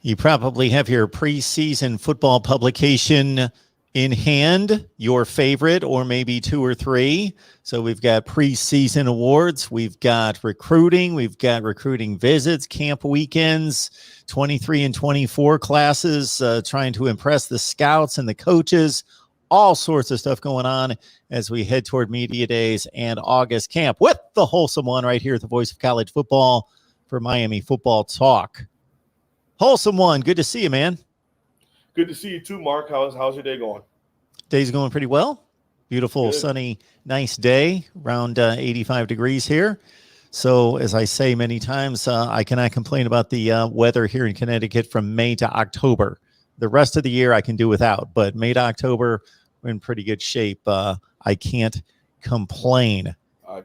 You probably have your preseason football publication in hand, your favorite, or maybe two or three. So we've got preseason awards, we've got recruiting, we've got recruiting visits, camp weekends, 23 and 24 classes, trying to impress the scouts and the coaches, all sorts of stuff going on as we head toward media days and August camp with the wholesome one right here at the Voice of College Football for Miami Football Talk. Wholesome one, good to see you, man. Good to see you too, Mark. How's your day going? Day's going pretty well. Beautiful, good. Sunny, nice day, around 85 degrees here. So as I say many times, I cannot complain about the weather here in Connecticut from May to October. The rest of the year I can do without, but May to October, we're in pretty good shape. I can't complain.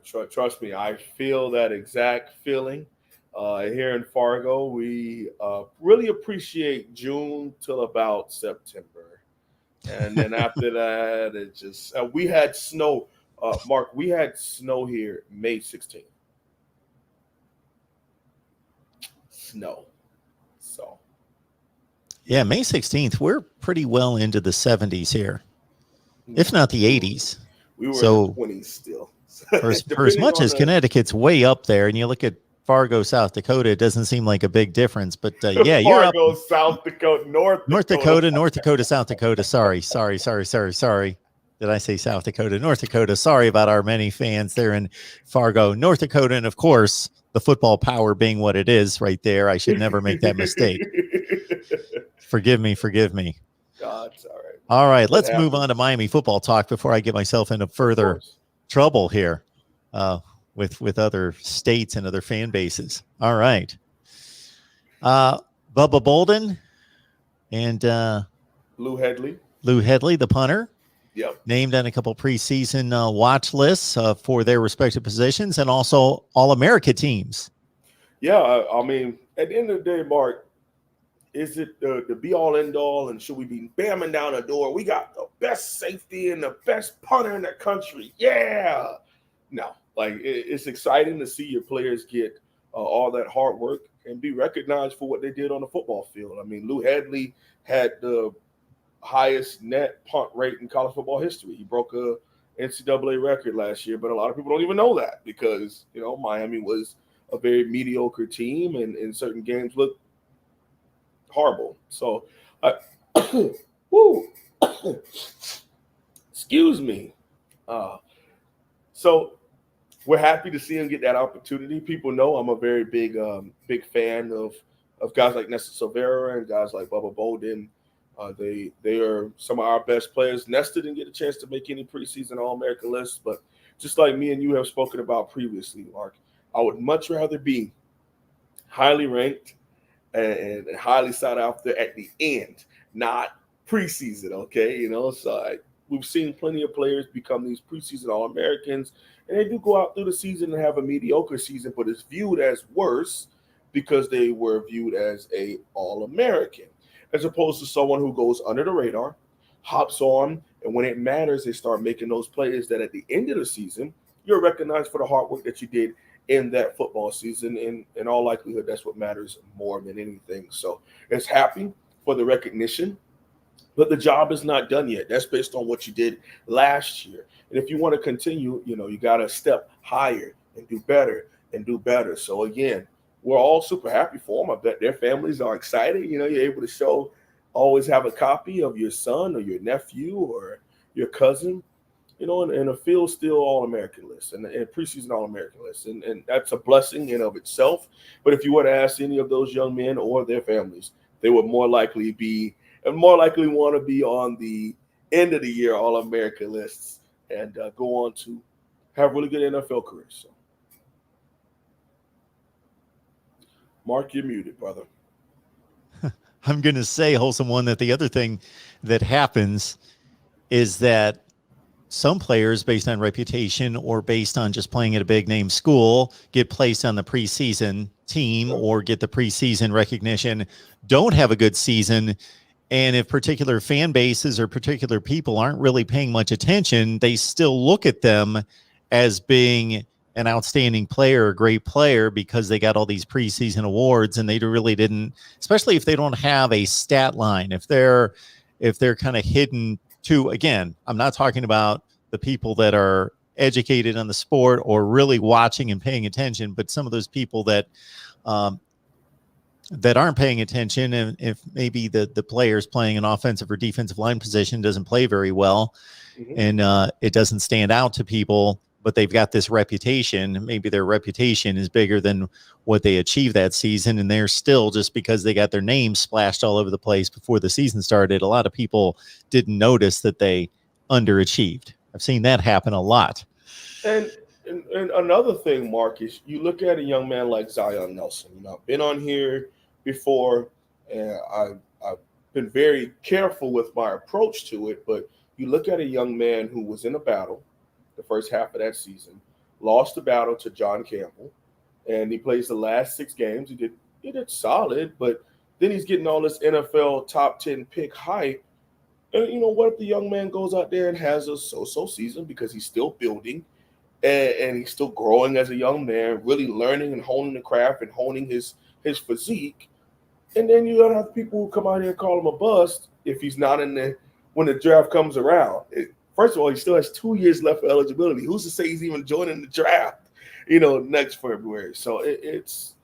Trust me, I feel that exact feeling. Here in Fargo, we really appreciate June till about September. And then after that, it just we had snow. Mark, we had snow here May 16th. Snow. So. Yeah, May 16th, we're pretty well into the 70s here, if not the 80s. We were in the 20s still. For as much as Connecticut's way up there, and you look at Fargo, South Dakota, it doesn't seem like a big difference, but yeah, you're up. Fargo, South Dakota, North Dakota, South Dakota. Sorry. Did I say South Dakota? North Dakota. Sorry about our many fans there in Fargo, North Dakota, and of course, the football power being what it is right there. I should never make that mistake. Forgive me. God, it's all right. All right, let's move on to Miami football talk before I get myself into further trouble here. With other states and other fan bases. All right. Bubba Bolden and Lou Headley, the punter. Yep. Named on a couple preseason watch lists for their respective positions and also All-America teams. Yeah, I mean, at the end of the day, Mark, is it the be-all, end-all, and should we be bamming down the door? We got the best safety and the best punter in the country. Yeah. No. Like, it's exciting to see your players get all that hard work and be recognized for what they did on the football field. I mean, Lou Headley had the highest net punt rate in college football history. He broke a NCAA record last year, but a lot of people don't even know that because, Miami was a very mediocre team and in certain games looked horrible. So, excuse me. So, we're happy to see him get that opportunity. People know I'm a very big fan of guys like Nestor Silvera and guys like Bubba Bolden. They are some of our best players. Nestor didn't get a chance to make any preseason All-America lists, but just like me and you have spoken about previously, Mark, I would much rather be highly ranked and highly sought after at the end, not preseason, okay? So we've seen plenty of players become these preseason All-Americans, and they do go out through the season and have a mediocre season, but it's viewed as worse because they were viewed as a All-American, as opposed to someone who goes under the radar, hops on, and when it matters, they start making those plays that at the end of the season, you're recognized for the hard work that you did in that football season. And in all likelihood, that's what matters more than anything. So it's happy for the recognition, but the job is not done yet. That's based on what you did last year. And if you want to continue, you got to step higher and do better. So again, we're all super happy for them. I bet their families are excited. You're able to always have a copy of your son or your nephew or your cousin, and a field still All-American list and preseason All-American list. And that's a blessing in of itself. But if you were to ask any of those young men or their families, they would more likely want to be on the end of the year All-America lists and go on to have really good NFL careers. So. Mark, you're muted, brother. I'm going to say, wholesome one, that the other thing that happens is that some players, based on reputation or based on just playing at a big name school, get placed on the preseason team or get the preseason recognition, don't have a good season. And if particular fan bases or particular people aren't really paying much attention, they still look at them as being an outstanding player, a great player, because they got all these preseason awards, and they really didn't, especially if they don't have a stat line, if they're kind of hidden to, again, I'm not talking about the people that are educated on the sport or really watching and paying attention, but some of those people that aren't paying attention, and if maybe the player's playing an offensive or defensive line position doesn't play very well, and it doesn't stand out to people, but they've got this reputation. Maybe their reputation is bigger than what they achieved that season, and they're still, just because they got their name splashed all over the place before the season started, a lot of people didn't notice that they underachieved. I've seen that happen a lot. And another thing, Mark, is you look at a young man like Zion Nelson. I've been on here before, and I've been very careful with my approach to it, but you look at a young man who was in a battle the first half of that season, lost the battle to John Campbell, and he plays the last 6 games. He did solid, but then he's getting all this NFL top 10 pick hype. And you know what? If the young man goes out there and has a so-so season, because he's still building and he's still growing as a young man, really learning and honing the craft and honing his physique. And then you're going to have people who come out here and call him a bust if he's not in there when the draft comes around. First of all, he still has 2 years left for eligibility. Who's to say he's even joining the draft, next February? So it's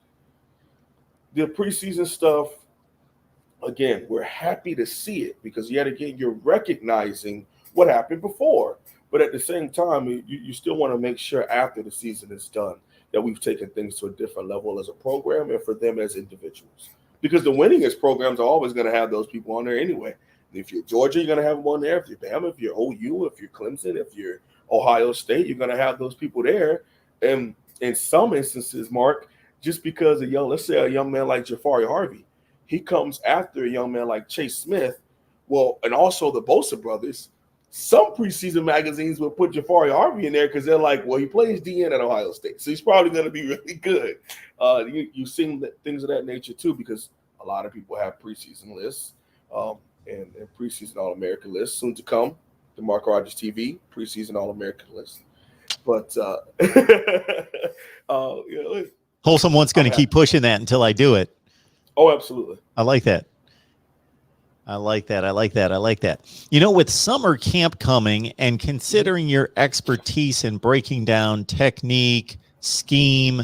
the preseason stuff. Again, we're happy to see it, because yet again, you're recognizing what happened before. But at the same time, you still want to make sure after the season is done that we've taken things to a different level as a program and for them as individuals. Because the winningest programs are always going to have those people on there anyway. If you're Georgia, you're going to have them on there. If you're Bama, if you're OU, if you're Clemson, if you're Ohio State, you're going to have those people there. And in some instances, Mark, just because let's say a young man like Jafari Harvey, he comes after a young man like Chase Smith. Well, and also the Bosa brothers, some preseason magazines will put Jafari Harvey in there because they're like, well, he plays DN at Ohio State, so he's probably going to be really good. You've seen things of that nature too, because a lot of people have preseason lists. And preseason All-American list soon to come. The Mark Rogers TV preseason All-American list. But Wholesome one's going to keep pushing that until I do it. Oh, absolutely. I like that. With summer camp coming, and considering your expertise in breaking down technique, scheme,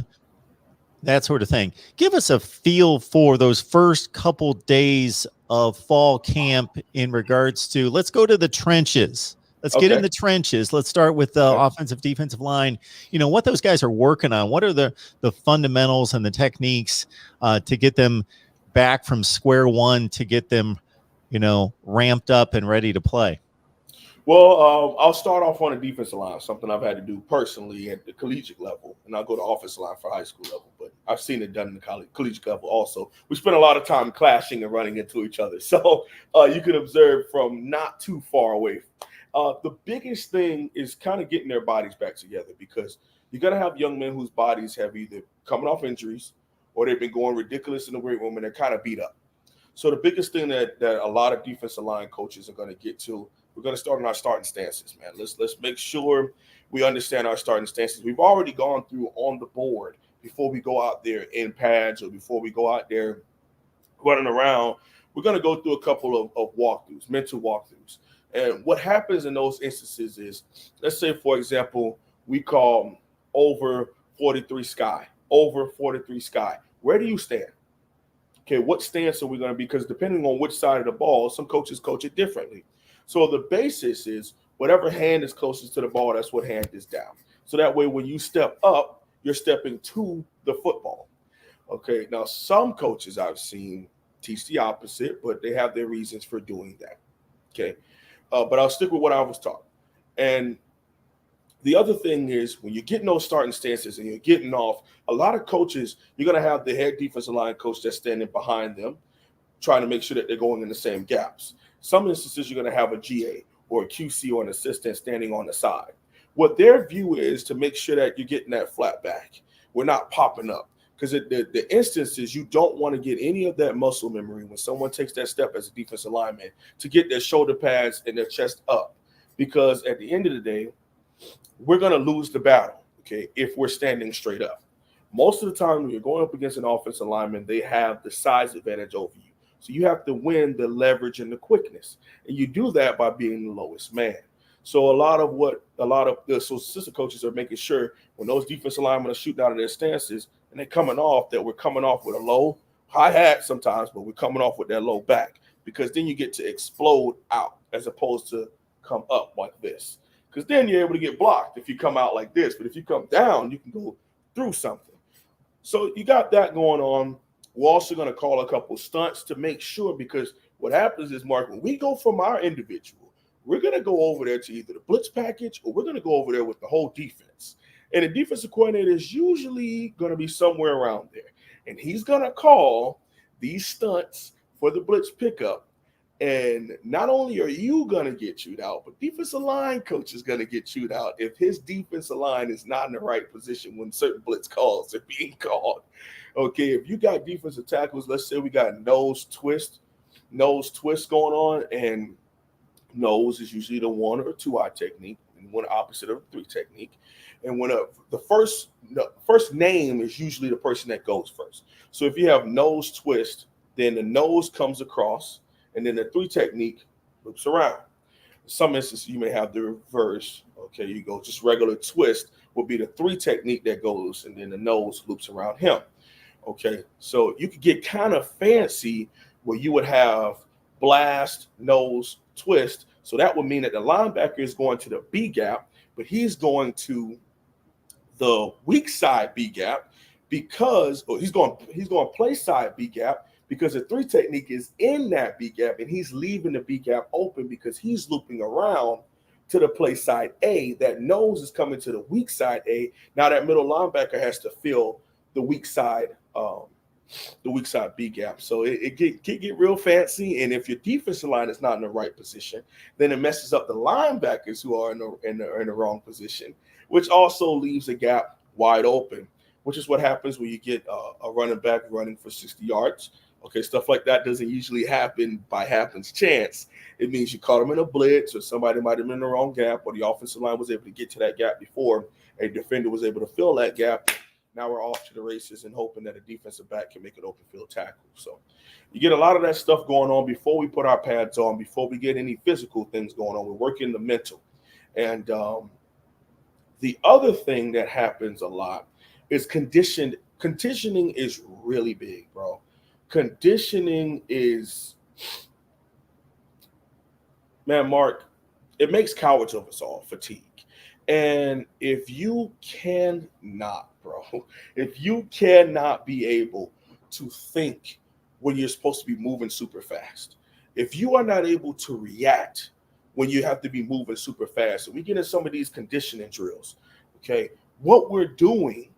that sort of thing, give us a feel for those first couple days of fall camp in regards to, let's go to the trenches. Let's get in the trenches. Let's start with the offensive, defensive line. What those guys are working on. What are the fundamentals and the techniques to get them back from square one, to get them, ramped up and ready to play? Well, I'll start off on the defensive line, something I've had to do personally at the collegiate level, and I'll go to offensive line for high school level, but I've seen it done in the collegiate level also. We spend a lot of time clashing and running into each other, so you can observe from not too far away. The biggest thing is kind of getting their bodies back together, because you're going to have young men whose bodies have either coming off injuries or they've been going ridiculous in the weight room and they're kind of beat up. So the biggest thing that a lot of defensive line coaches are going to get to, we're going to start on our starting stances, man. Let's make sure we understand our starting stances. We've already gone through on the board before we go out there in pads or before we go out there running around. We're going to go through a couple of walkthroughs, mental walkthroughs. And what happens in those instances is, let's say, for example, we call over 43 sky. Where do you stand? Okay, what stance are we going to be? Because depending on which side of the ball, some coaches coach it differently. So the basis is whatever hand is closest to the ball, that's what hand is down. So that way, when you step up, you're stepping to the football. Okay, now some coaches I've seen teach the opposite, but they have their reasons for doing that. Okay, but I'll stick with what I was taught. And the other thing is, when you're getting those starting stances and you're getting off, a lot of coaches, you're going to have the head defensive line coach that's standing behind them, trying to make sure that they're going in the same gaps. Some instances, you're going to have a GA or a QC or an assistant standing on the side. What their view is to make sure that you're getting that flat back. We're not popping up. Because the instances, you don't want to get any of that muscle memory when someone takes that step as a defensive lineman to get their shoulder pads and their chest up. Because at the end of the day, we're going to lose the battle. okay, if we're standing straight up. Most of the time when you're going up against an offensive lineman, they have the size advantage over you. So you have to win the leverage and the quickness. And you do that by being the lowest man. So a lot of the assistant coaches are making sure when those defensive linemen are shooting out of their stances and they're coming off, that we're coming off with a low high hat sometimes, but we're coming off with that low back, because then you get to explode out as opposed to come up like this. Because then you're able to get blocked if you come out like this. But if you come down, you can go through something. So you got that going on. We're also going to call a couple stunts to make sure, because what happens is, Mark, when we go from our individual, we're going to go over there to either the blitz package or we're going to go over there with the whole defense. And the defensive coordinator is usually going to be somewhere around there. And he's going to call these stunts for the blitz pickup. And not only are you going to get chewed out, but defensive line coach is going to get chewed out if his defensive line is not in the right position when certain blitz calls are being called. Okay, if you got defensive tackles, let's say we got nose twist going on, and nose is usually the 1 or 2 eye technique, and one opposite of the 3 technique. And when the first name is usually the person that goes first. So if you have nose twist, then the nose comes across, and then the 3 technique loops around. In some instances, you may have the reverse. Okay, you go just regular twist will be the 3 technique that goes, and then the nose loops around him. Okay, so you could get kind of fancy where you would have blast, nose, twist. So that would mean that the linebacker is going to the B gap, but he's going to the weak side B gap because he's going play side B gap, because the 3 technique is in that B gap and he's leaving the B gap open because he's looping around to the play side A. That nose is coming to the weak side A. Now that middle linebacker has to fill the weak side B gap. So it can get real fancy. And if your defensive line is not in the right position, then it messes up the linebackers who are in the wrong position, which also leaves a gap wide open, which is what happens when you get a running back running for 60 yards. Okay, stuff like that doesn't usually happen by happens chance. It means you caught them in a blitz, or somebody might have been in the wrong gap, or the offensive line was able to get to that gap before a defender was able to fill that gap. Now we're off to the races and hoping that a defensive back can make an open field tackle. So you get a lot of that stuff going on before we put our pads on, before we get any physical things going on. We're working the mental. And the other thing that happens a lot is conditioning. Conditioning is really big, bro. Conditioning is, man, Mark, it makes cowards of us all, fatigue. And if you cannot, bro, if you cannot be able to think when you're supposed to be moving super fast, if you are not able to react when you have to be moving super fast, and we get in some of these conditioning drills, okay, what we're doing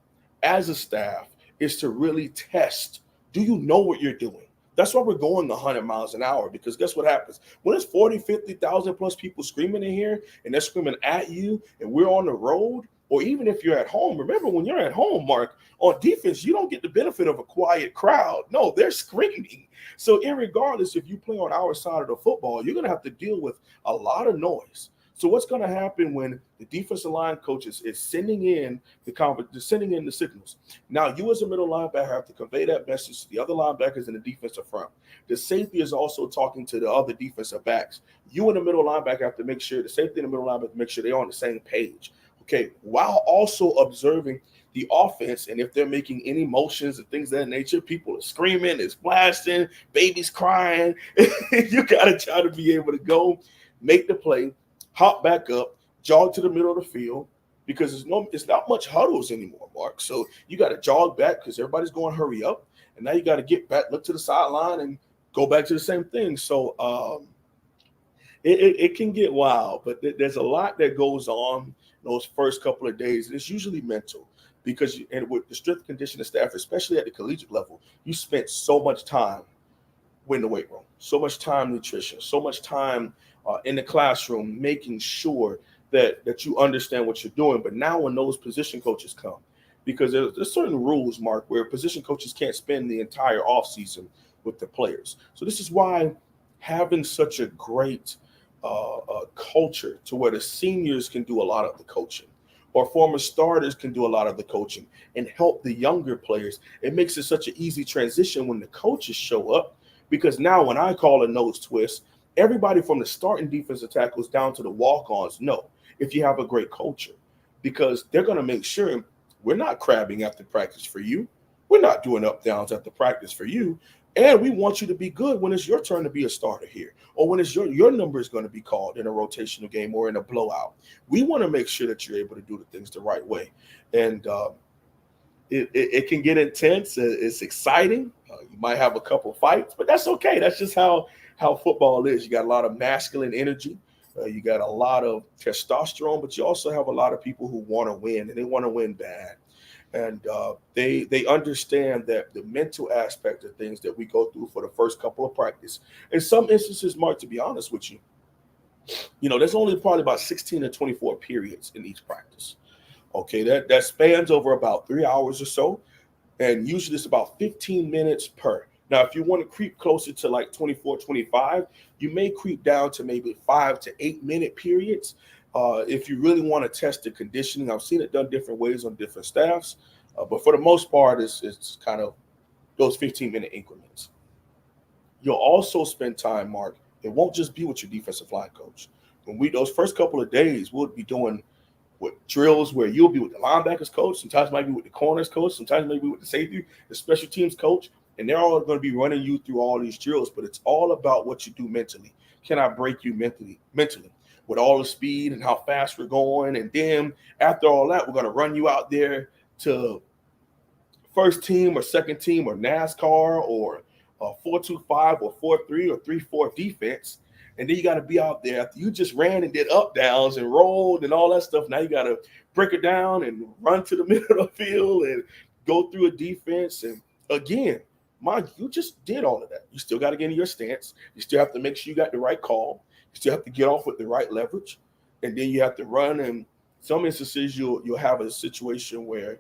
as a staff is to really test, do you know what you're doing? That's why we're going 100 miles an hour, because guess what happens? When it's 40, 50,000 plus people screaming in here and they're screaming at you and we're on the road, or even if you're at home, remember when you're at home, Mark, on defense, you don't get the benefit of a quiet crowd. No, they're screaming. So irregardless, if you play on our side of the football, you're going to have to deal with a lot of noise. So what's going to happen when the defensive line coaches is sending in the signals? Now, you as a middle linebacker have to convey that message to the other linebackers in the defensive front. The safety is also talking to the other defensive backs. You in the middle linebacker have to make sure, the safety in the middle linebacker, make sure they're on the same page. Okay, while also observing the offense, and if they're making any motions and things of that nature, people are screaming, it's blasting, babies crying. You got to try to be able to go make the play, hop back up, jog to the middle of the field, because it's not much huddles anymore, Mark. So you got to jog back because everybody's going to hurry up. And now you got to get back, look to the sideline, and go back to the same thing. So it can get wild, but there's a lot that goes on those first couple of days. And it's usually mental, because and with the strength conditioning staff, especially at the collegiate level, you spent so much time in the weight room, so much time nutrition, so much time in the classroom, making sure that you understand what you're doing. But now when those position coaches come, because there's certain rules, Mark, where position coaches can't spend the entire offseason with the players. So this is why having such a great culture to where the seniors can do a lot of the coaching, or former starters can do a lot of the coaching and help the younger players. It makes it such an easy transition when the coaches show up, because now when I call a nose twist, everybody from the starting defensive tackles down to the walk-ons know if you have a great culture, because they're going to make sure we're not crabbing after practice for you. We're not doing up downs after practice for you. And we want you to be good when it's your turn to be a starter here, or when it's your number is going to be called in a rotational game or in a blowout. We want to make sure that you're able to do the things the right way. And it can get intense. It's exciting. You might have a couple of fights, but that's okay. That's just how football is. You got a lot of masculine energy. You got a lot of testosterone, but you also have a lot of people who want to win, and they want to win bad. And they understand that the mental aspect of things that we go through for the first couple of practice. In some instances, Mark, to be honest with you, there's only probably about 16 to 24 periods in each practice. Okay, that spans over about 3 hours or so, and usually it's about 15 minutes per. Now, if you want to creep closer to like 24, 25, you may creep down to maybe 5 to 8 minute periods. If you really want to test the conditioning, I've seen it done different ways on different staffs, but for the most part, it's kind of those 15-minute increments. You'll also spend time, Mark. It won't just be with your defensive line coach. Those first couple of days, we'll be doing drills where you'll be with the linebackers coach, sometimes might be with the corners coach, sometimes maybe with the safety, the special teams coach, and they're all going to be running you through all these drills, but it's all about what you do mentally. Can I break you mentally? With all the speed and how fast we're going. And then after all that, we're going to run you out there to first team or second team or NASCAR or 4-2-5 or 4-3 or 3-4 defense. And then you got to be out there after you just ran and did up downs and rolled and all that stuff. Now you got to break it down and run to the middle of the field and go through a defense. And again, mind you just did all of that. You still got to get in your stance. You still have to make sure you got the right call. You still have to get off with the right leverage, and then you have to run. And some instances, you'll have a situation where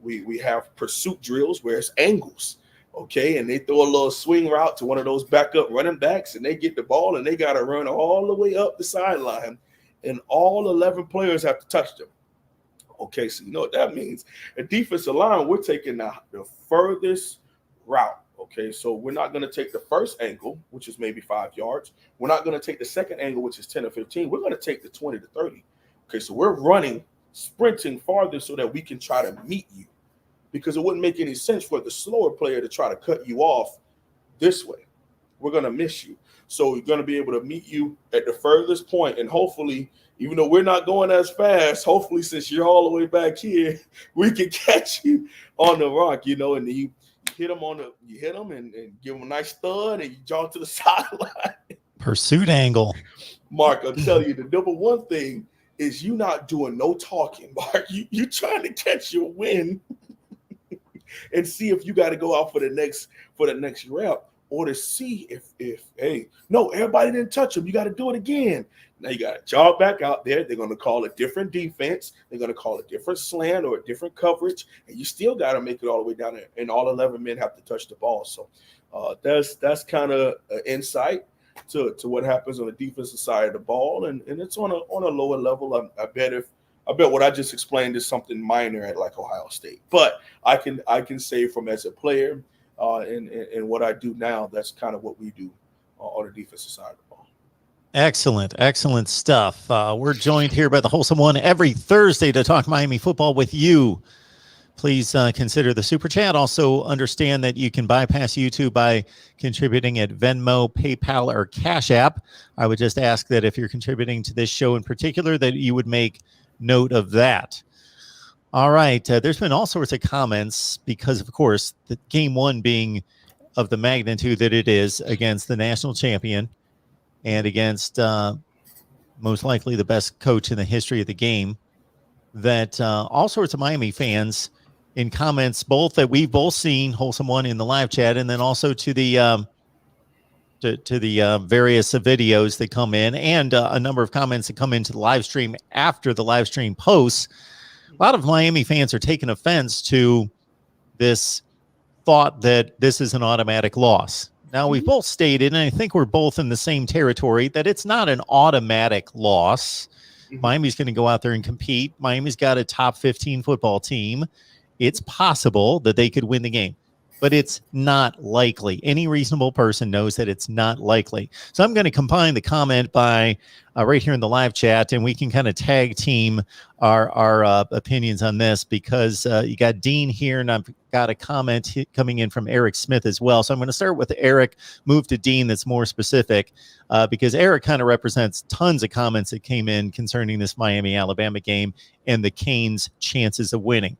we have pursuit drills where it's angles, okay, and they throw a little swing route to one of those backup running backs, and they get the ball, and they got to run all the way up the sideline, and all 11 players have to touch them. Okay, so you know what that means. A defensive line, we're taking the furthest route. Okay, so we're not going to take the first angle, which is maybe 5 yards. We're not going to take the second angle, which is 10 or 15. We're going to take the 20 to 30. Okay, so we're sprinting farther so that we can try to meet you, because it wouldn't make any sense for the slower player to try to cut you off this way. We're going to miss you. So we're going to be able to meet you at the furthest point, and hopefully, even though we're not going as fast, hopefully, since you're all the way back here, we can catch you on the rock, and then you hit them and give them a nice thud, and you jog to the sideline. Pursuit angle. Mark, I'll tell you, the number one thing is you not doing no talking, Mark. You trying to catch your win and see if you got to go out for the next rep, or to see if no, everybody didn't touch him. You got to do it again. Now you got to jog back out there. They're going to call a different defense. They're going to call a different slant or a different coverage, and you still got to make it all the way down there. And all 11 men have to touch the ball. So that's kind of an insight to what happens on the defensive side of the ball, and it's on a lower level. I bet what I just explained is something minor at like Ohio State, but I can say from as a player and what I do now, that's kind of what we do on the defensive side of the ball. Excellent stuff. We're joined here by the Wholesome One every Thursday to talk Miami football with you. Please consider the Super Chat. Also understand that you can bypass YouTube by contributing at Venmo, PayPal, or Cash App. I would just ask that if you're contributing to this show in particular, that you would make note of that. All right. There's been all sorts of comments because, of course, the game one being of the magnitude that it is against the national champion and against most likely the best coach in the history of the game, that all sorts of Miami fans in comments, both that we've both seen, Wholesome One in the live chat, and then also to the various videos that come in, and a number of comments that come into the live stream after the live stream posts. A lot of Miami fans are taking offense to this thought that this is an automatic loss. Now, we've both stated, and I think we're both in the same territory, that it's not an automatic loss. Mhm. Miami's going to go out there and compete. Miami's got a top 15 football team. It's possible that they could win the game, but it's not likely. Any reasonable person knows that it's not likely. So I'm going to combine the comment by right here in the live chat, and we can kind of tag team our opinions on this, because you got Dean here, and I've got a comment coming in from Eric Smith as well. So I'm going to start with Eric, move to Dean that's more specific, because Eric kind of represents tons of comments that came in concerning this Miami-Alabama game and the Canes' chances of winning.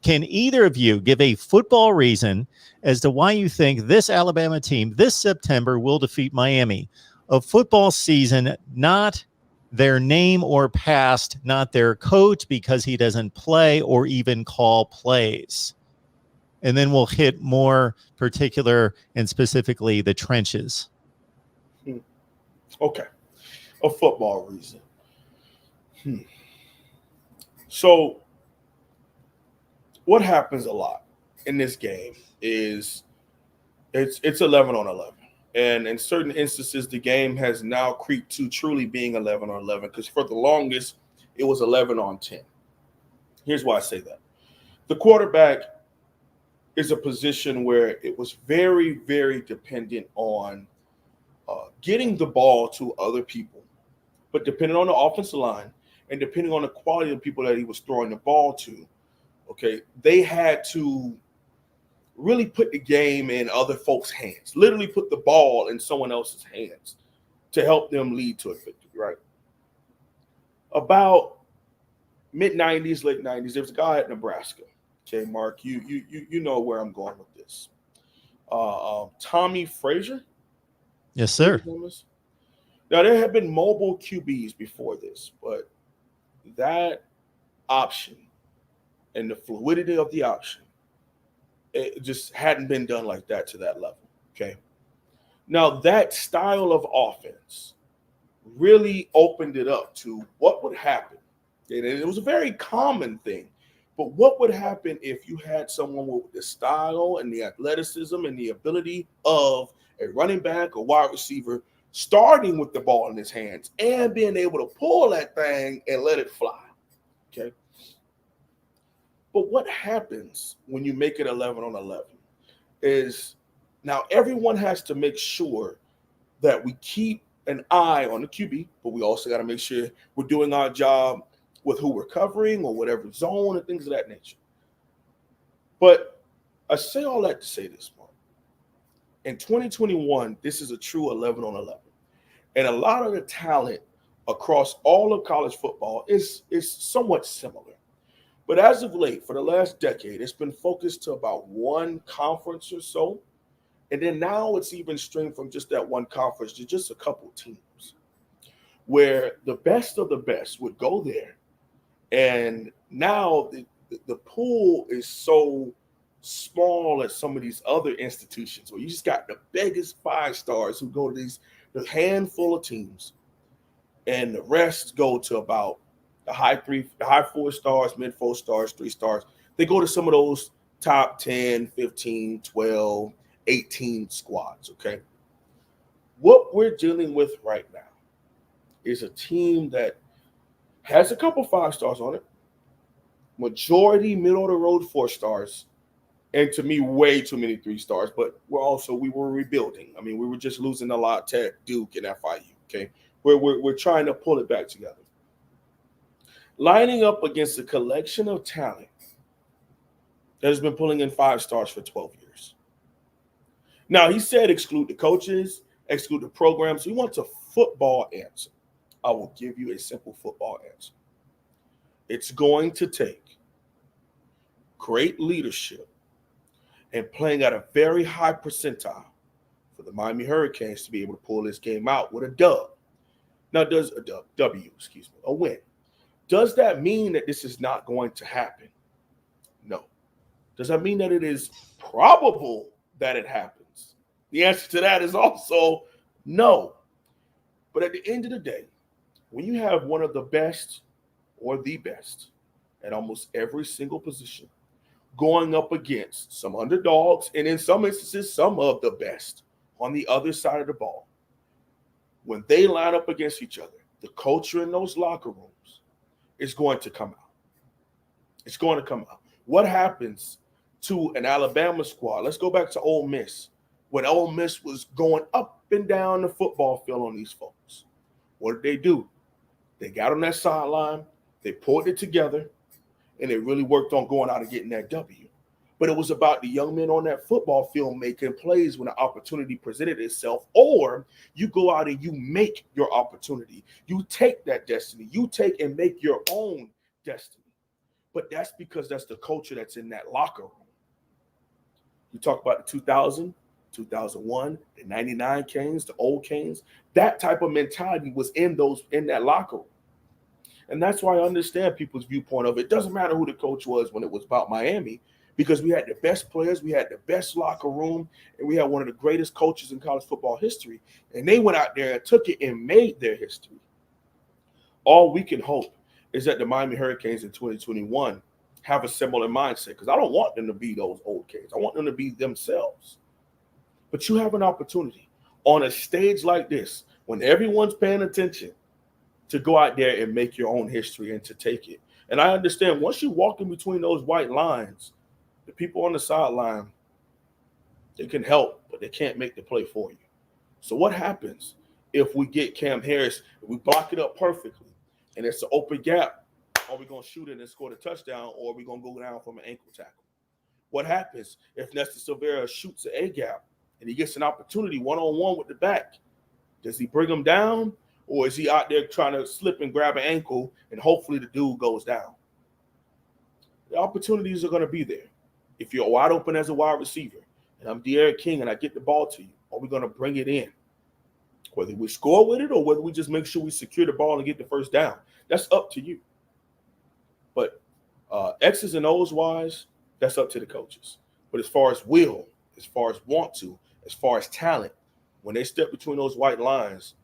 Can either of you give a football reason as to why you think this Alabama team this September will defeat Miami? A football season, not their name or past, not their coach because he doesn't play or even call plays. And then we'll hit more particular and specifically the trenches. Okay. A football reason. So what happens a lot in this game is it's 11 on 11. And in certain instances, the game has now creeped to truly being 11 on 11, because for the longest, it was 11 on 10. Here's why I say that. The quarterback is a position where it was very, very dependent on getting the ball to other people. But depending on the offensive line and depending on the quality of the people that he was throwing the ball to, okay, they had to really put the game in other folks' hands, literally put the ball in someone else's hands to help them lead to a victory, right? About mid-90s, late 90s, there was a guy at Nebraska. Okay, Mark, you know where I'm going with this. Tommy Frazier. Yes, sir. Now, there have been mobile QBs before this, but that option and the fluidity of the option, it just hadn't been done like that to that level, okay? Now, that style of offense really opened it up to what would happen. And it was a very common thing. But what would happen if you had someone with the style and the athleticism and the ability of a running back or wide receiver starting with the ball in his hands and being able to pull that thing and let it fly, okay? But what happens when you make it 11 on 11 is now everyone has to make sure that we keep an eye on the QB, but we also got to make sure we're doing our job with who we're covering or whatever zone and things of that nature. But I say all that to say this, Mark. In 2021, this is a true 11 on 11. And a lot of the talent across all of college football is somewhat similar. But as of late, for the last decade, it's been focused to about one conference or so. And then now it's even streamed from just that one conference to just a couple teams, where the best of the best would go there. And now the pool is so small at some of these other institutions where you just got the biggest 5 stars who go to the handful of teams, and the rest go to about the high 4 stars, mid 4 stars, 3 stars. They go to some of those top 10, 15, 12, 18 squads, okay? What we're dealing with right now is a team that has a couple 5 stars on it, majority middle of the road 4 stars, and to me, way too many 3 stars. But we were rebuilding. I mean, we were just losing a lot, Tech, Duke, and FIU. Okay, we're trying to pull it back together. Lining up against a collection of talent that has been pulling in 5 stars for 12 years. Now, he said exclude the coaches, exclude the programs. He wants a football answer. I will give you a simple football answer. It's going to take great leadership and playing at a very high percentile for the Miami Hurricanes to be able to pull this game out with a dub. Now, a win. Does that mean that this is not going to happen? No. Does that mean that it is probable that it happens? The answer to that is also no. But at the end of the day, when you have one of the best or the best at almost every single position going up against some underdogs, and in some instances, some of the best on the other side of the ball, when they line up against each other, the culture in those locker rooms is going to come out. It's going to come out. What happens to an Alabama squad? Let's go back to Ole Miss. When Ole Miss was going up and down the football field on these folks, what did they do? They got on that sideline, they pulled it together, and they really worked on going out and getting that W. But it was about the young men on that football field making plays when the opportunity presented itself, or you go out and you make your opportunity. You take that destiny. You take and make your own destiny. But that's because that's the culture that's in that locker room. You talk about the 2000, 2001, the 99 Canes, the old Canes. That type of mentality was in that locker room. And that's why I understand people's viewpoint of it. It doesn't matter who the coach was when it was about Miami, because we had the best players, we had the best locker room, and we had one of the greatest coaches in college football history. And they went out there and took it and made their history. All we can hope is that the Miami Hurricanes in 2021 have a similar mindset, because I don't want them to be those old Canes. I want them to be themselves. But you have an opportunity on a stage like this, when everyone's paying attention, to go out there and make your own history and to take it. And I understand once you walk in between those white lines, the people on the sideline, they can help, but they can't make the play for you. So what happens if we get Cam Harris, if we block it up perfectly, and it's an open gap? Are we going to shoot it and score the touchdown, or are we going to go down from an ankle tackle? What happens if Nestor Silvera shoots an A-gap and he gets an opportunity one-on-one with the back? Does he bring him down, or is he out there trying to slip and grab an ankle and hopefully the dude goes down? The opportunities are going to be there. If you're wide open as a wide receiver and I'm De'Aaron King and I get the ball to you, are we going to bring it in? Whether we score with it or whether we just make sure we secure the ball and get the first down, that's up to you. But X's and O's wise, that's up to the coaches. But as far as will, as far as want to, as far as talent, when they step between those white lines,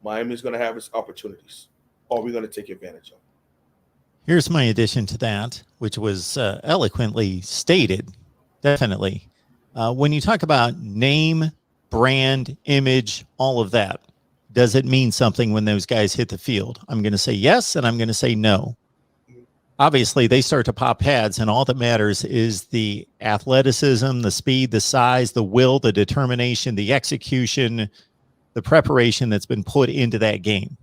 Miami is going to have its opportunities. Are we going to take advantage of? Here's my addition to that, which was eloquently stated. Definitely. When you talk about name, brand, image, all of that, does it mean something when those guys hit the field? I'm going to say yes, and I'm going to say no. Obviously, they start to pop heads, and all that matters is the athleticism, the speed, the size, the will, the determination, the execution, the preparation that's been put into that game.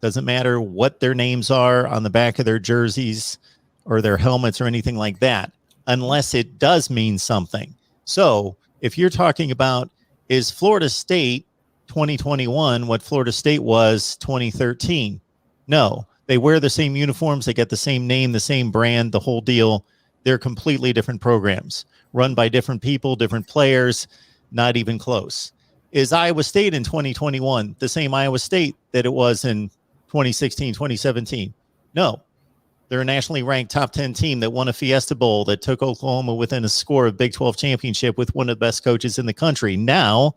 Doesn't matter what their names are on the back of their jerseys or their helmets or anything like that, unless it does mean something. So if you're talking about, is Florida State 2021 what Florida State was 2013? No, they wear the same uniforms. They get the same name, the same brand, the whole deal. They're completely different programs run by different people, different players, not even close. Is Iowa State in 2021 the same Iowa State that it was in 2016, 2017? No. They're a nationally ranked top 10 team that won a Fiesta Bowl, that took Oklahoma within a score of Big 12 championship with one of the best coaches in the country. Now,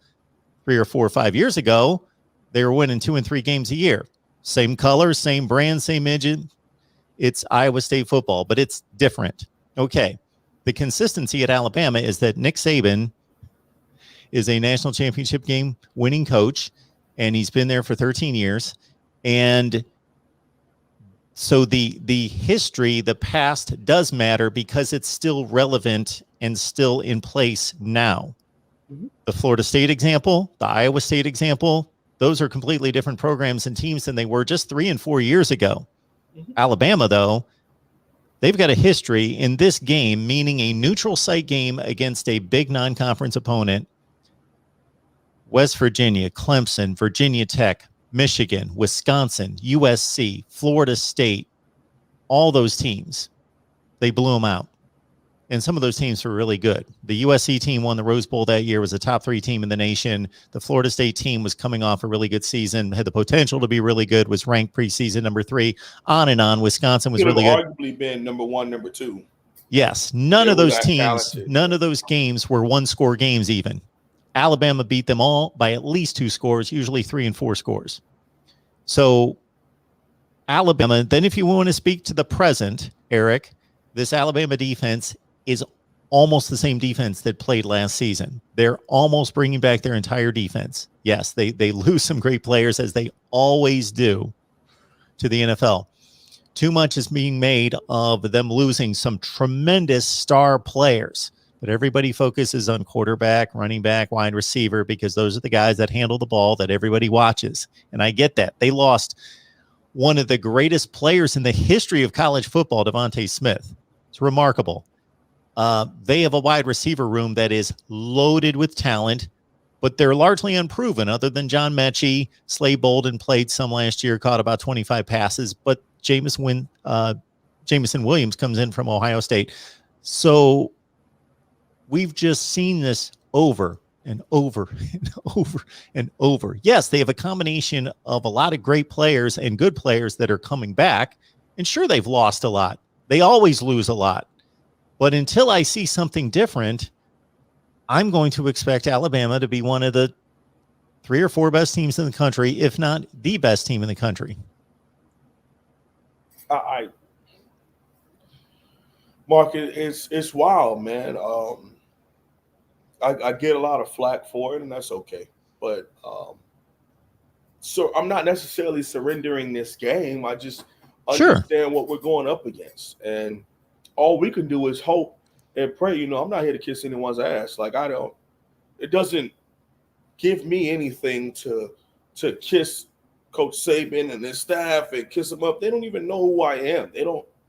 3 or 4 or 5 years ago, they were winning 2 and 3 games a year. Same color, same brand, same engine. It's Iowa State football, but it's different. Okay. The consistency at Alabama is that Nick Saban is a national championship game winning coach, and he's been there for 13 years. And so the history, the past does matter because it's still relevant and still in place now. Mm-hmm. The Florida State example, the Iowa State example, those are completely different programs and teams than they were just 3 and 4 years ago. Mm-hmm. Alabama, though, they've got a history in this game, meaning a neutral site game against a big non-conference opponent. West Virginia, Clemson, Virginia Tech, Michigan, Wisconsin, USC, Florida State, all those teams, they blew them out. And some of those teams were really good. The USC team won the Rose Bowl that year, was a top 3 team in the nation. The Florida State team was coming off a really good season, had the potential to be really good, was ranked preseason number 3, on and on. Wisconsin was really good. Arguably been number 1, number 2. Yes, none of those teams, none of those games were 1-score games even. Alabama beat them all by at least 2 scores, usually 3 and 4 scores. So Alabama, then if you want to speak to the present, Eric, this Alabama defense is almost the same defense that played last season. They're almost bringing back their entire defense. Yes, they lose some great players, as they always do, to the NFL. Too much is being made of them losing some tremendous star players, but everybody focuses on quarterback, running back, wide receiver, because those are the guys that handle the ball that everybody watches. And I get that. They lost one of the greatest players in the history of college football, Devontae Smith. It's remarkable. They have a wide receiver room that is loaded with talent, but they're largely unproven other than John Mechie. Slade Bolden played some last year, caught about 25 passes, but Jameson Williams comes in from Ohio State. So we've just seen this over and over and over and over. Yes, they have a combination of a lot of great players and good players that are coming back. And sure, they've lost a lot. They always lose a lot. But until I see something different, I'm going to expect Alabama to be one of the 3 or 4 best teams in the country, if not the best team in the country. Mark, it's wild, man. I get a lot of flack for it, and that's okay. But so I'm not necessarily surrendering this game. I just understand what we're going up against, and all we can do is hope and pray. You know, I'm not here to kiss anyone's ass. Like, it doesn't give me anything to kiss Coach Saban and his staff and kiss them up. They don't even know who I am.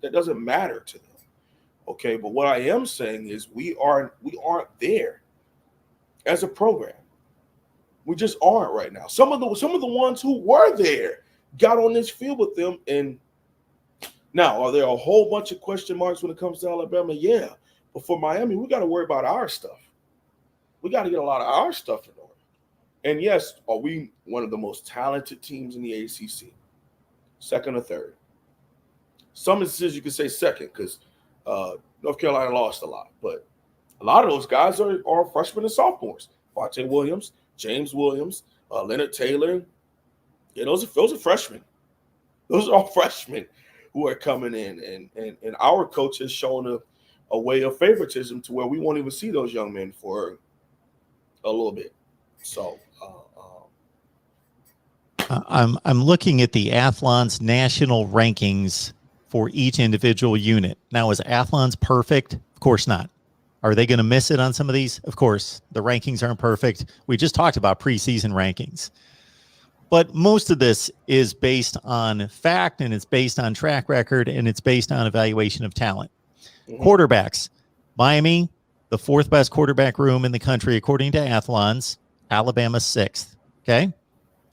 That doesn't matter to them. Okay, but what I am saying is we aren't there as a program. We just aren't right now. Some of the ones who were there got on this field with them, and now, are there a whole bunch of question marks when it comes to Alabama? Yeah. But for Miami, we got to worry about our stuff. We got to get a lot of our stuff in order. And yes, are we one of the most talented teams in the ACC? Second or third? Some instances you could say second because North Carolina lost a lot. But a lot of those guys are freshmen and sophomores. Vontae Williams, James Williams, Leonard Taylor. Yeah, those are freshmen. Those are all freshmen who are coming in, and our coach has shown a way of favoritism to where we won't even see those young men for a little bit. So I'm looking at the Athlon's national rankings for each individual unit. Now, is Athlon's perfect? Of course not. Are they going to miss it on some of these? Of course. The rankings aren't perfect. We just talked about preseason rankings. But most of this is based on fact, and it's based on track record, and it's based on evaluation of talent. Mm-hmm. Quarterbacks. Miami, the 4th best quarterback room in the country, according to Athlon's. Alabama 6th. Okay?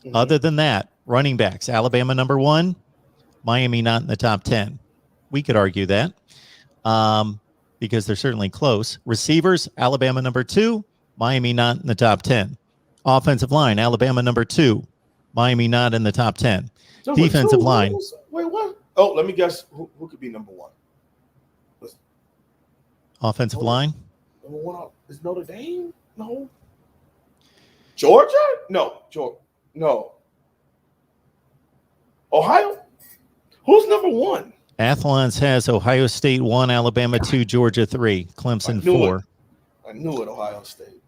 Mm-hmm. Other than that, running backs. Alabama number 1. Miami not in the top 10. We could argue that because they're certainly close. Receivers, Alabama number 2. Miami not in the top 10. Offensive line, Alabama number 2. Miami not in the top 10. Defensive line. Wait, what? Oh, let me guess. Who could be number 1? Offensive line? Number 1 is Notre Dame? No. Georgia? No. No. Ohio? Who's number 1? Athlon's has Ohio State 1, Alabama 2, Georgia 3, Clemson 4. I knew it, Ohio State.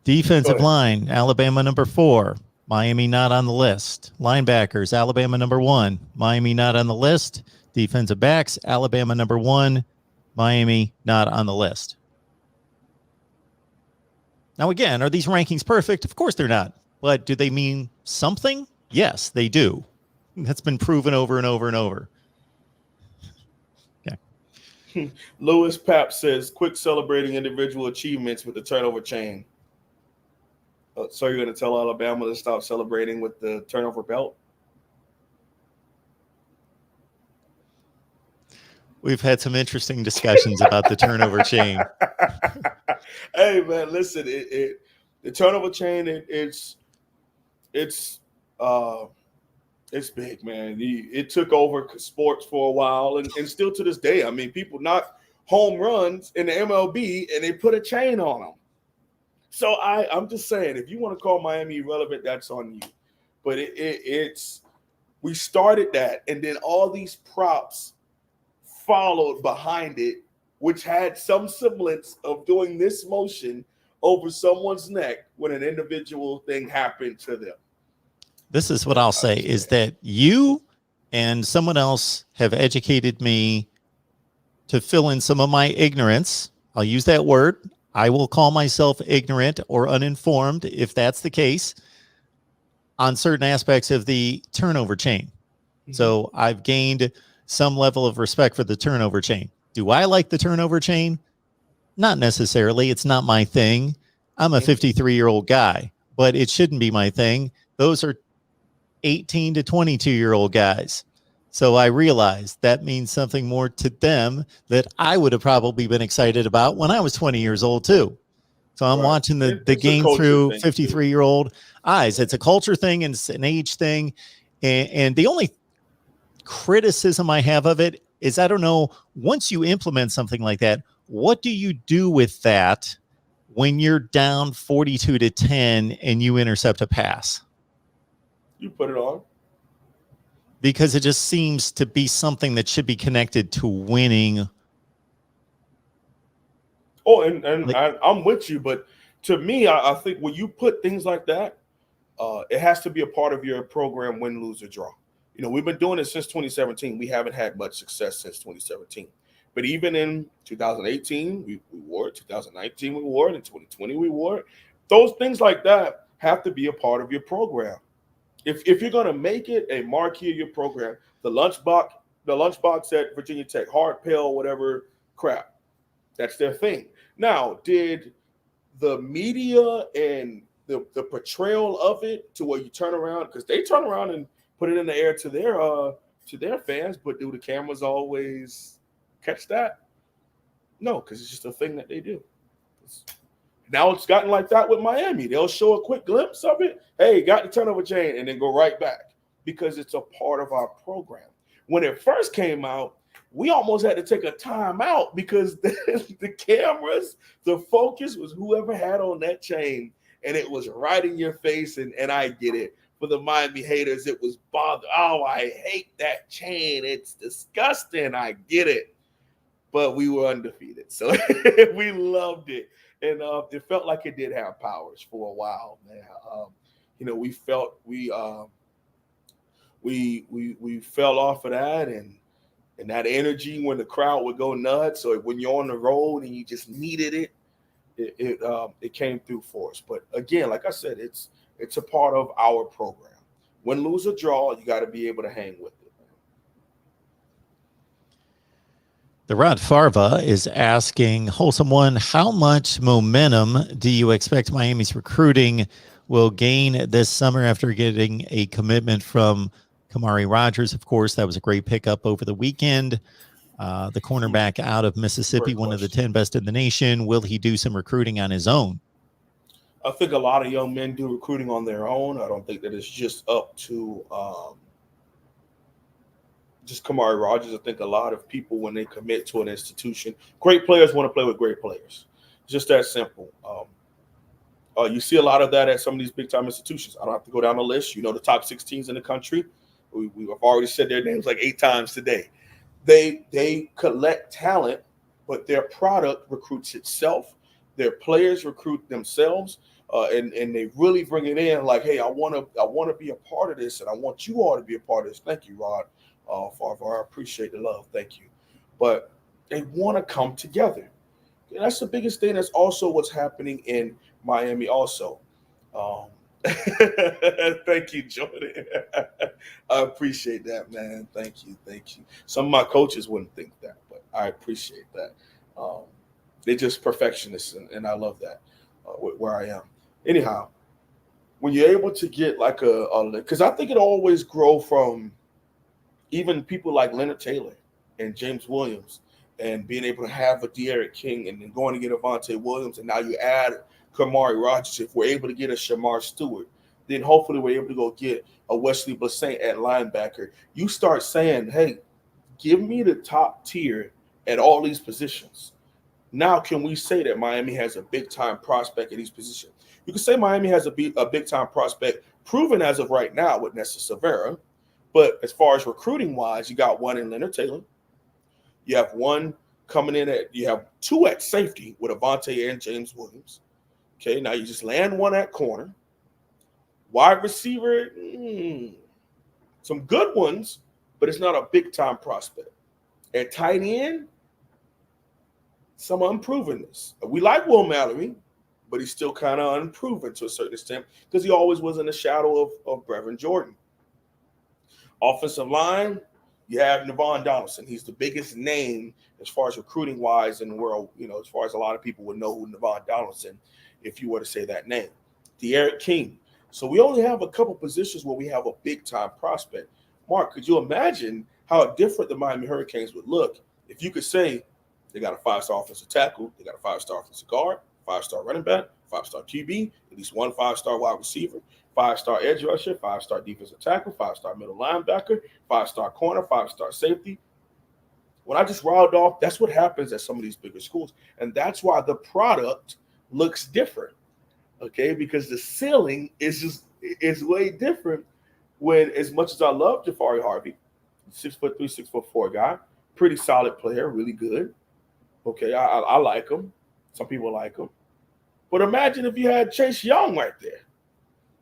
Defensive line, Alabama number 4. Miami not on the list. Linebackers, Alabama number 1. Miami not on the list. Defensive backs, Alabama number 1. Miami not on the list. Now, again, are these rankings perfect? Of course they're not. But do they mean something? Yes, they do. That's been proven over and over and over. Okay. Lewis Papp says, quick celebrating individual achievements with the turnover chain. So you're going to tell Alabama to stop celebrating with the turnover belt? We've had some interesting discussions about the turnover chain. Hey, man, listen, the turnover chain, it's big, man. It took over sports for a while, and still to this day. I mean, people knock home runs in the MLB, and they put a chain on them. So I'm just saying, if you want to call Miami irrelevant, that's on you. But it's we started that, and then all these props followed behind it, which had some semblance of doing this motion over someone's neck when an individual thing happened to them. This is what I'll say is that you and someone else have educated me to fill in some of my ignorance. I'll use that word. I will call myself ignorant or uninformed if that's the case on certain aspects of the turnover chain. So I've gained some level of respect for the turnover chain. Do I like the turnover chain? Not necessarily. It's not my thing. I'm a 53-year-old guy, but it shouldn't be my thing. Those are 18 to 22-year-old guys. So I realized that means something more to them that I would have probably been excited about when I was 20 years old too. So I'm watching the game through 53-year-old eyes. It's a culture thing and it's an age thing. And the only criticism I have of it is, I don't know, once you implement something like that, what do you do with that when you're down 42 to 10 and you intercept a pass? You put it on. Because it just seems to be something that should be connected to winning. Oh, and I'm with you, but to me, I think when you put things like that, it has to be a part of your program, win, lose, or draw. You know, we've been doing it since 2017. We haven't had much success since 2017. But even in 2018, we wore it. 2019, we wore it. In 2020, we wore it. Those things like that have to be a part of your program. If you're going to make it a marquee of your program, the lunchbox at Virginia Tech, hard pail, whatever crap, that's their thing. Now, did the media and the portrayal of it to where you turn around, because they turn around and put it in the air to their fans, but do the cameras always catch that? No, because it's just a thing that they do. Now it's gotten like that with Miami. They'll show a quick glimpse of it. Hey, got the turnover chain, and then go right back because it's a part of our program. When it first came out, we almost had to take a time out because the cameras, the focus was whoever had on that chain, and it was right in your face. And I get it. For the Miami haters, it was bother. Oh, I hate that chain. It's disgusting. I get it. But we were undefeated, so we loved it. And it felt like it did have powers for a while, man. You know, we felt we fell off of that, and that energy when the crowd would go nuts, or when you're on the road and you just needed it came through for us. But again, like I said, it's a part of our program. Win, lose, or draw, you got to be able to hang with it. The Rod Farva is asking, Wholesome One, how much momentum do you expect Miami's recruiting will gain this summer after getting a commitment from Kamari Rogers? Of course, that was a great pickup over the weekend. The cornerback out of Mississippi, one of the 10 best in the nation. Will he do some recruiting on his own? I think a lot of young men do recruiting on their own. I don't think that it's just up to just Kamari Rogers. I think a lot of people, when they commit to an institution, great players want to play with great players. Just that simple. You see a lot of that at some of these big-time institutions. I don't have to go down the list. You know, the top 6 teams in the country. We have already said their names like 8 times today. They collect talent, but their product recruits itself. Their players recruit themselves, and they really bring it in like, hey, I want to be a part of this, and I want you all to be a part of this. Thank you, Rod. Farvar, I appreciate the love. Thank you. But they want to come together. And that's the biggest thing. That's also what's happening in Miami also. Thank you, Jordan. I appreciate that, man. Thank you. Some of my coaches wouldn't think that, but I appreciate that. They're just perfectionists, and I love that where I am. Anyhow, when you're able to get like because I think it always grow from even people like Leonard Taylor and James Williams, and being able to have a De'Aaron King, and then going to get Avante Williams, and now you add Kamari Rogers. If we're able to get a Shamar Stewart, then hopefully we're able to go get a Wesley Blassant at linebacker. You start saying, hey, give me the top tier at all these positions. Now, can we say that Miami has a big-time prospect at these positions? You can say Miami has a big-time prospect proven as of right now with Nesta Silvera. But as far as recruiting-wise, you got one in Leonard Taylor. You have one coming in you have 2 at safety with Avante and James Williams. Okay, now you just land one at corner. Wide receiver, some good ones, but it's not a big-time prospect. At tight end, some unprovenness. We like Will Mallory, but he's still kind of unproven to a certain extent because he always was in the shadow of Brevin Jordan. Offensive line, you have Navon Donaldson. He's the biggest name as far as recruiting-wise in the world, as far as a lot of people would know who Navon Donaldson, if you were to say that name. De'Aaron King. So we only have a couple positions where we have a big-time prospect. Mark, could you imagine how different the Miami Hurricanes would look if you could say they got a 5-star offensive tackle, they got a 5-star offensive guard, 5-star running back, 5-star QB, at least one 5-star wide receiver, 5-star edge rusher, 5-star defensive tackle, 5-star middle linebacker, 5-star corner, 5-star safety. When I just riled off, that's what happens at some of these bigger schools. And that's why the product looks different, okay? Because the ceiling is way different when, as much as I love Jafari Harvey, 6'3", 6'4" guy, pretty solid player, really good. Okay, I like him. Some people like him. But imagine if you had Chase Young right there.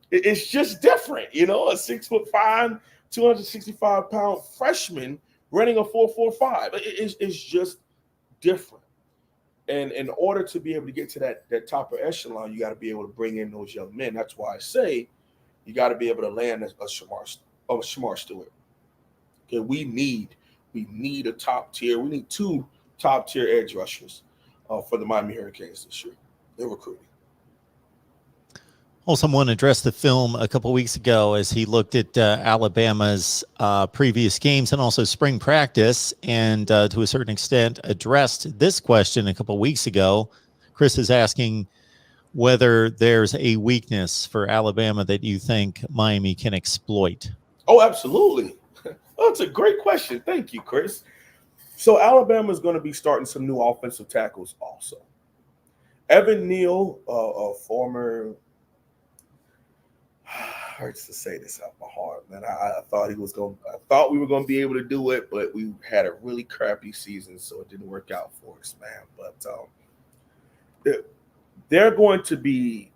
It's just different, a 6'5", 265-pound freshman running a 4.45. It's just different. And in order to be able to get to that top of echelon, you got to be able to bring in those young men. That's why I say you got to be able to land a Shamar Stewart. Okay, we need a top tier. We need 2 top tier edge rushers for the Miami Hurricanes this year. They're recruiting. Well, someone addressed the film a couple weeks ago as he looked at Alabama's previous games and also spring practice, and to a certain extent addressed this question a couple weeks ago. Chris is asking whether there's a weakness for Alabama that you think Miami can exploit. Oh, absolutely. Oh, that's a great question. Thank you, Chris. So Alabama is going to be starting some new offensive tackles also. Evan Neal, a former – hurts to say this out my heart, man. I thought we were going to be able to do it, but we had a really crappy season, so it didn't work out for us, man. But they're going to be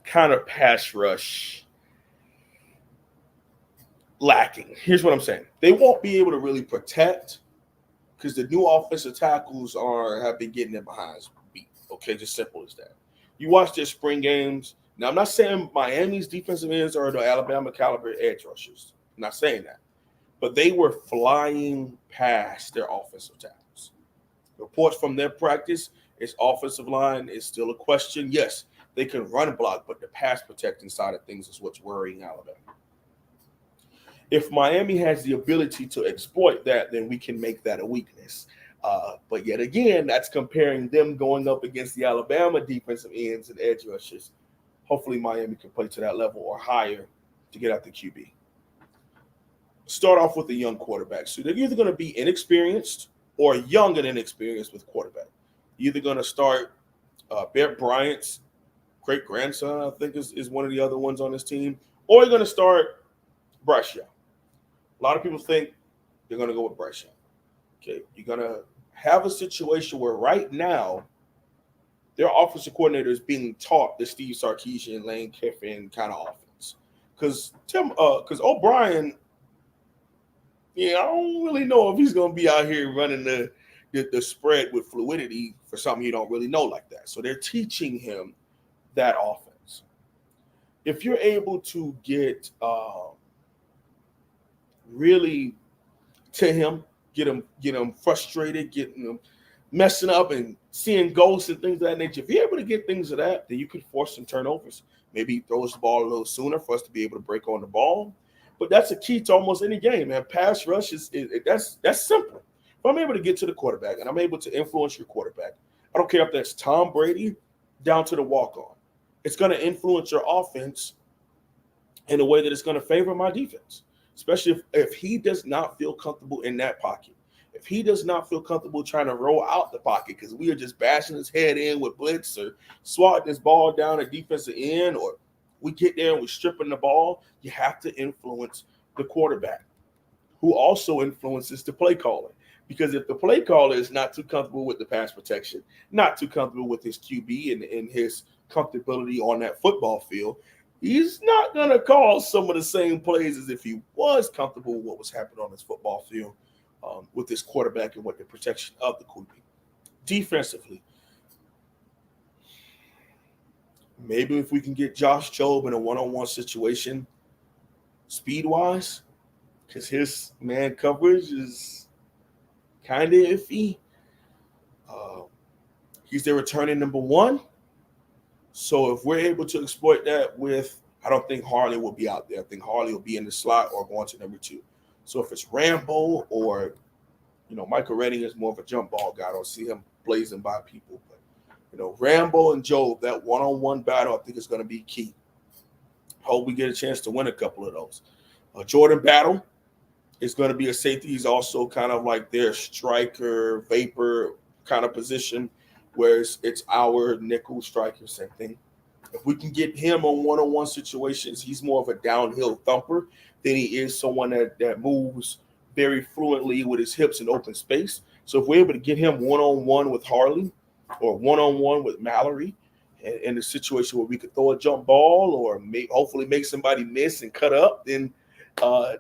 kind of pass rush lacking. Here's what I'm saying. They won't be able to really protect because the new offensive tackles have been getting their behinds beat. Okay, just simple as that. You watch their spring games. Now, I'm not saying Miami's defensive ends are the Alabama caliber edge rushers. I'm not saying that. But they were flying past their offensive tackles. Reports from their practice, its offensive line is still a question. Yes, they can run block, but the pass protecting side of things is what's worrying Alabama. If Miami has the ability to exploit that, then we can make that a weakness. But yet again, that's comparing them going up against the Alabama defensive ends and edge rushers. Hopefully Miami can play to that level or higher to get out the QB. Start off with a young quarterback. So they're either going to be inexperienced or young and inexperienced with quarterback. You're either going to start Bear Bryant's great-grandson, I think is one of the other ones on this team, or you're going to start Bryce Young. A lot of people think they're going to go with Bryce Young. Okay, you're going to have a situation where right now their offensive coordinator is being taught the Steve Sarkisian, Lane Kiffin kind of offense. Because O'Brien, I don't really know if he's going to be out here running the spread with fluidity for something you don't really know like that. So they're teaching him that offense. If you're able to get really to him, get him frustrated, getting him messing up and seeing ghosts and things of that nature. If you're able to get things of that, then you can force some turnovers. Maybe he throws the ball a little sooner for us to be able to break on the ball. But that's a key to almost any game, man. Pass rush that's simple. If I'm able to get to the quarterback and I'm able to influence your quarterback, I don't care if that's Tom Brady down to the walk-on. It's going to influence your offense in a way that it's going to favor my defense, especially if he does not feel comfortable in that pocket. If he does not feel comfortable trying to roll out the pocket because we are just bashing his head in with blitz or swatting his ball down a defensive end, or we get there and we're stripping the ball, you have to influence the quarterback, who also influences the play calling. Because if the play caller is not too comfortable with the pass protection, not too comfortable with his QB and his comfortability on that football field, he's not going to call some of the same plays as if he was comfortable with what was happening on his football field with this quarterback and what the protection of the QB. Defensively, maybe if we can get Josh Jobe in a one-on-one situation, speed-wise, because his man coverage is kind of iffy. He's their returning number one. So if we're able to exploit that with, I don't think Harley will be out there. I think Harley will be in the slot or going to number two. So if it's Rambo or, Michael Redding is more of a jump ball guy. I don't see him blazing by people. But, Rambo and Jobe, that one-on-one battle, I think is going to be key. Hope we get a chance to win a couple of those. Jordan Battle is going to be a safety. He's also kind of like their striker, vapor kind of position, whereas it's our nickel striker, same thing. If we can get him on one-on-one situations, he's more of a downhill thumper than he is someone that moves very fluently with his hips in open space. So if we're able to get him one-on-one with Harley or one-on-one with Mallory in a situation where we could throw a jump ball or hopefully make somebody miss and cut up, then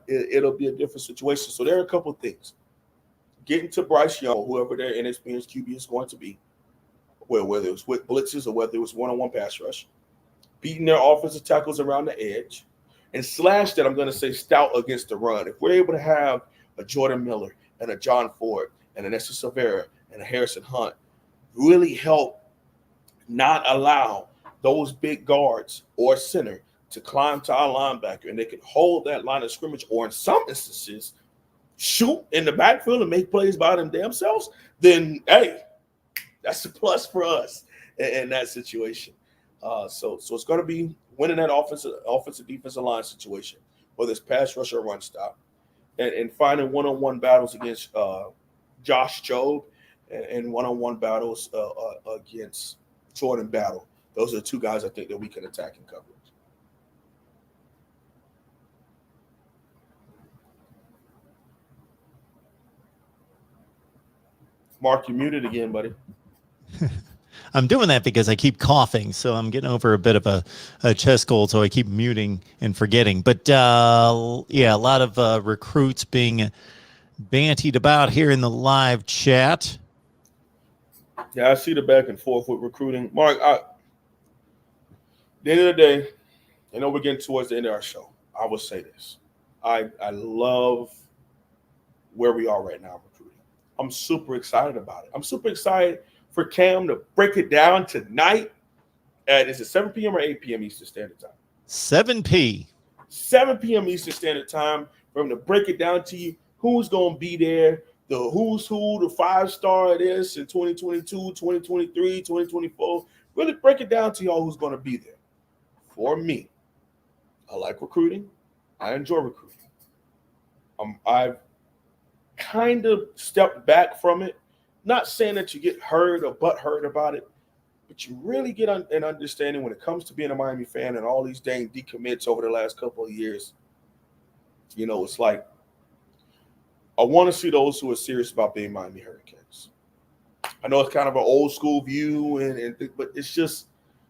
it'll be a different situation. So there are a couple of things. Getting to Bryce Young, whoever their inexperienced QB is going to be, whether it was with blitzes or whether it was one-on-one pass rush, beating their offensive tackles around the edge, and slash that, I'm going to say, stout against the run. If we're able to have a Jordan Miller and a John Ford and an Esther Silvera and a Harrison Hunt really help not allow those big guards or center to climb to our linebacker, and they can hold that line of scrimmage or in some instances shoot in the backfield and make plays by them damn selves, then, hey, that's a plus for us in that situation. So it's going to be winning that offensive defensive line situation, whether it's pass rush or run stop, and finding one-on-one battles against Josh Jobe and one-on-one battles against Jordan Battle. Those are the two guys I think that we can attack in coverage. Mark, you're muted again, buddy. I'm doing that because I keep coughing, so I'm getting over a bit of a chest cold, so I keep muting and forgetting. But, a lot of recruits being bantied about here in the live chat. Yeah, I see the back and forth with recruiting. Mark, at the end of the day, I know we're getting towards the end of our show. I will say this. I love where we are right now recruiting. I'm super excited about it. I'm super excited for Cam to break it down tonight is it 7 p.m. or 8 p.m. Eastern Standard Time? 7 p.m. Eastern Standard Time for him to break it down to you. Who's going to be there, the who's who, the 5-star it is in 2022, 2023, 2024. Really break it down to y'all who's going to be there. For me, I like recruiting. I enjoy recruiting. I've kind of stepped back from it. Not saying that you get hurt or butthurt about it, but you really get an understanding when it comes to being a Miami fan and all these dang decommits over the last couple of years. It's like I want to see those who are serious about being Miami Hurricanes. I know it's kind of an old school view, but it's just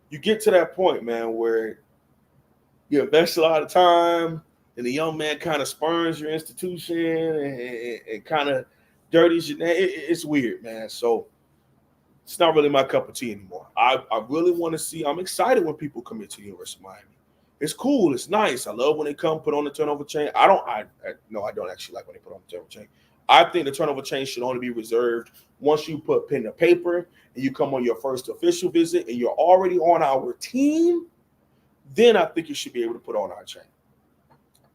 you get to that point, man, where you invest a lot of time and the young man kind of spurns your institution and kind of dirties your name. It's weird, man. So it's not really my cup of tea anymore. I really want to see. I'm excited when people commit to the University of Miami. It's cool. It's nice. I love when they come put on the turnover chain. I don't actually like when they put on the turnover chain. I think the turnover chain should only be reserved once you put pen to paper and you come on your first official visit and you're already on our team. Then I think you should be able to put on our chain.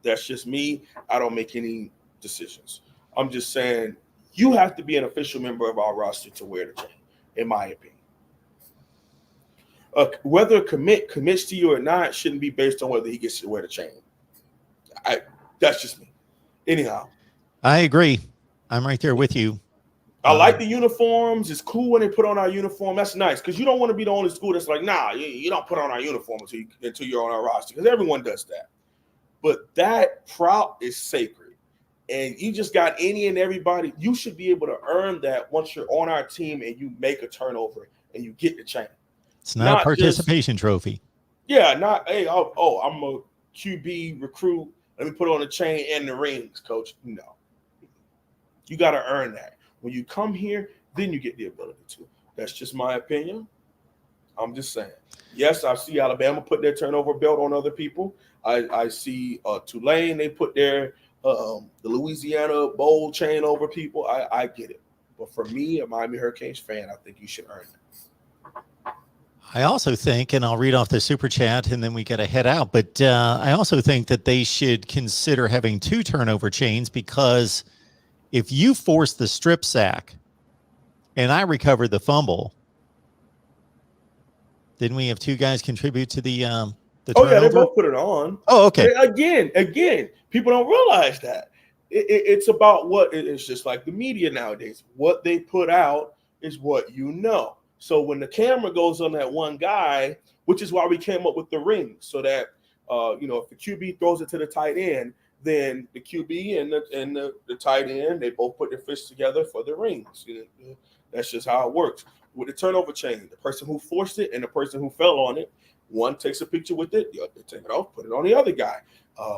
That's just me. I don't make any decisions. I'm just saying you have to be an official member of our roster to wear the chain, in my opinion. Whether a commits to you or not shouldn't be based on whether he gets to wear the chain. That's just me. Anyhow. I agree. I'm right there with you. I like the uniforms. It's cool when they put on our uniform. That's nice because you don't want to be the only school that's like, nah, you don't put on our uniform until you're on our roster because everyone does that. But that prop is sacred. And you just got any and everybody. You should be able to earn that once you're on our team and you make a turnover and you get the chain. It's not a participation trophy. Yeah, not hey, I'm a QB recruit. Let me put on the chain and the rings, coach. No, you got to earn that. When you come here, then you get the ability to. That's just my opinion. I'm just saying. Yes, I see Alabama put their turnover belt on other people. I see Tulane, they put their the Louisiana bowl chain over people. I get it. But for me, a Miami Hurricanes fan, I think you should earn it. I also think, and I'll read off the super chat and then we got to head out, but I also think that they should consider having 2 turnover chains, because if you force the strip sack and I recover the fumble, didn't we have 2 guys contribute to the turnover? Oh, yeah, they both put it on. Oh, okay. Again, people don't realize that. It's about what it's just like the media nowadays. What they put out is what you know. So when the camera goes on that one guy, which is why we came up with the ring, so that if the QB throws it to the tight end, then the QB and the tight end, they both put their fists together for the rings. That's just how it works. With the turnover chain, the person who forced it and the person who fell on it, one takes a picture with it, the other take it off, put it on the other guy.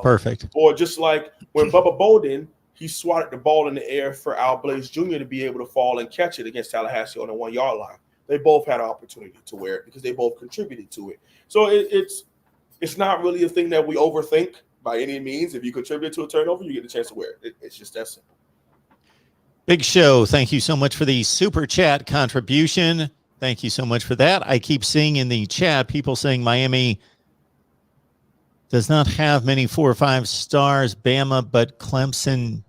Perfect. Or just like when Bubba Bolden, he swatted the ball in the air for Al Blaze Jr. to be able to fall and catch it against Tallahassee on the 1 yard line. They both had an opportunity to wear it because they both contributed to it. So it's not really a thing that we overthink by any means. If you contribute to a turnover, you get the chance to wear it. It's just that simple. Big Show, thank you so much for the super chat contribution. Thank you so much for that. I keep seeing in the chat people saying Miami does not have many 4 or 5 stars. Bama, but Clemson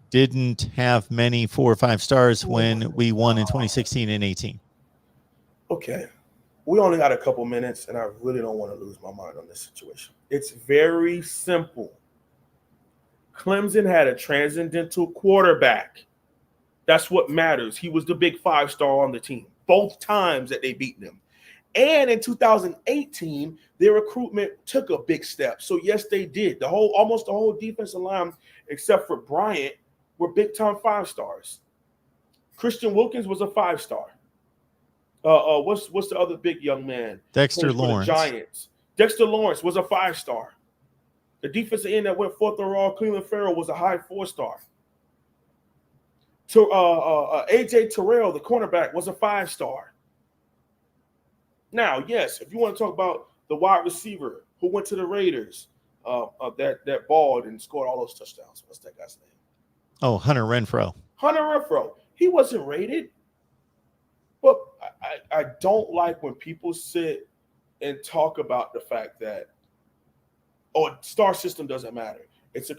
didn't have many 4 or 5 stars when we won in 2016 and 18. Okay. We only got a couple minutes, and I really don't want to lose my mind on this situation. It's very simple. Clemson had a transcendental quarterback. That's what matters. He was the big 5-star on the team, both times that they beat them. And in 2018, their recruitment took a big step. So yes, they did. Almost the whole defensive line, except for Bryant, were big-time 5-stars. Christian Wilkins was a 5-star. What's the other big young man? Dexter Lawrence. Giants. Dexter Lawrence was a 5-star. The defensive end that went 4th overall, Cleveland Farrell, was a high 4-star. AJ Terrell, the cornerback, was a 5-star. Now, yes, if you want to talk about the wide receiver who went to the Raiders, that balled and scored all those touchdowns. What's that guy's name? Oh, Hunter Renfrow. Hunter Renfrow. He wasn't rated. But I don't like when people sit and talk about the fact that, star system doesn't matter. It's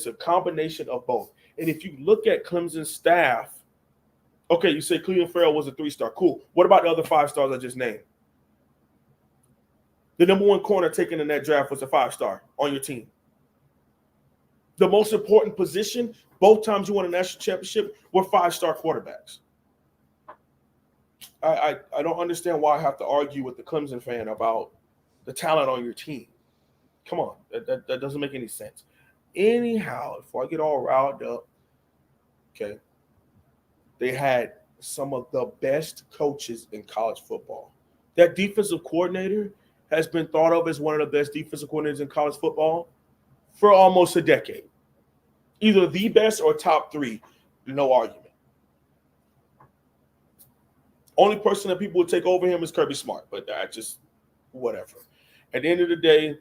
a combination of both. And if you look at Clemson's staff, okay, you say Cleveland Farrell was a 3-star. Cool. What about the other 5 stars I just named? The number 1 corner taken in that draft was a 5-star on your team. The most important position, both times you won a national championship, were 5-star quarterbacks. I don't understand why I have to argue with the Clemson fan about the talent on your team. Come on, that doesn't make any sense. Anyhow, before I get all riled up, okay, they had some of the best coaches in college football. That defensive coordinator has been thought of as one of the best defensive coordinators in college football for almost a decade. Either the best or top 3, no argument. Only person that people would take over him is Kirby Smart, but just whatever. At the end of the day,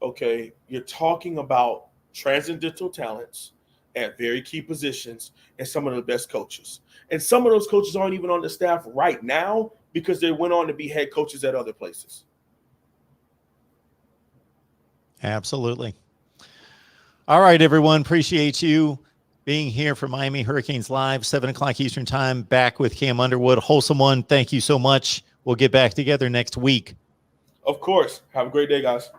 okay, you're talking about transcendental talents at very key positions and some of the best coaches. And some of those coaches aren't even on the staff right now because they went on to be head coaches at other places. Absolutely. All right, everyone. Appreciate you being here for Miami Hurricanes Live, 7 o'clock Eastern Time, back with Cam Underwood. Wholesome One, thank you so much. We'll get back together next week. Of course. Have a great day, guys.